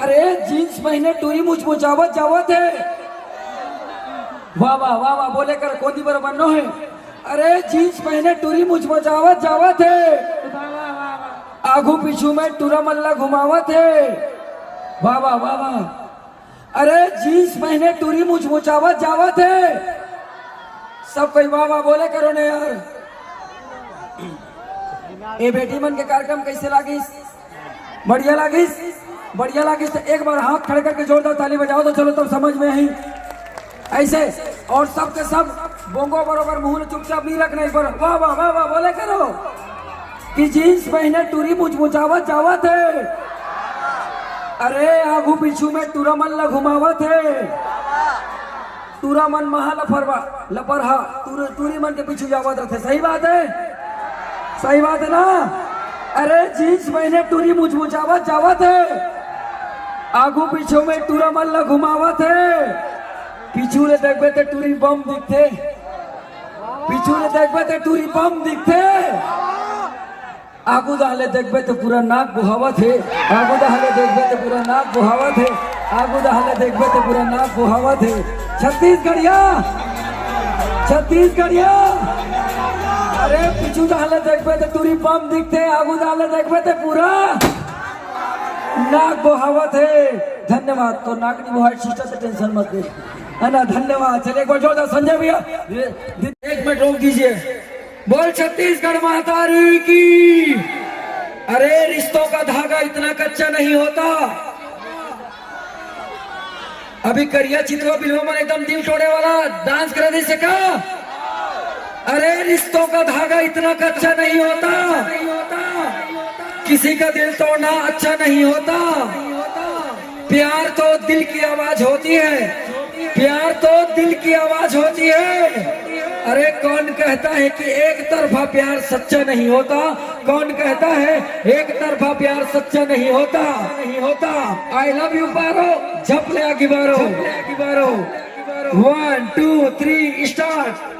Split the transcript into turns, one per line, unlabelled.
अरे जीन्स पहने टूरी मुचमुचावत जावत है। वाह वाह वाह वाह बोले कर कोदी बरोबर नो है। अरे जीन्स पहने टूरी मुचमुचावत जावत है। आगू पीछू में टूरा मल्ला घुमावत है। वाह वाह वाह वाह। अरे जीन्स पहने टूरी मुचमुचावत जावत है। सब कोई वाह वाह बोले करो ने यार। ए बेटी मन के कार्यक्रम कैसे लागिस? बढ़िया लागिस? बढ़िया लागिस तो एक बार हाथ खड़े करके जोरदार ताली बजाओ तो चलो तब समझ में आई ऐसे। और सब के सब बोंगो बरोबर मुंह चुपचाप नहीं रखना। एक बार वाह वाह वाह वाह बोले करो कि जीन्स पहने टूरी मुचमुचावत जावत है। अरे आगू पीछू में टूरा मन ला घुमावत है। टूरा मन महा लपरहा टूरी मन के पीछू जावत रहते। सही बात है? सही बात है ना? अरे जीन्स पहने टूरी मुचमुचावत जावत है। आगू पीछू में टूरा मन ला घुमावत है। पीछू ले देखबे ते टूरी बम दिखते। पीछू ले देखबे ते टूरी बम दिखते। आगू दहले देखबे तो पूरा नाक बुहावत है। आगू दहले देखबे तो पूरा नाक बुहावत है। आगू दहले देखबे तो पूरा नाक बुहावत है। छत्तीसगढ़िया छत्तीसगढ़िया। अरे पीछू दहले देखबे तो टूरी बम दिखते। आगू दहले देखबे तो पूरा नाक बुहावत है। धन्यवाद। तो नाक नहीं बुहाई सिस्टर से टेंशन मत ले है ना। धन्यवाद। चलिए एक बार जोरदार संजय भैया 1 मिनट रोक दीजिए। बोल छत्तीसगढ़ मातारी की। अरे रिश्तों का धागा इतना कच्चा नहीं होता। अभी करिया चित्रो बिल्वा में एकदम दिल तोड़े वाला डांस कर दे सका। अरे रिश्तों का धागा इतना कच्चा नहीं होता। किसी का दिल तोड़ना अच्छा नहीं होता। प्यार तो दिल की आवाज होती है। प्यार तो दिल की आवाज होती है। अरे कौन कहता है कि एक तरफा प्यार सच्चा नहीं होता? कौन कहता है एक तरफा प्यार सच्चा नहीं होता? नहीं होता। आई लव यू बारो जप ले आगे बारो 1 2 3 स्टार्ट।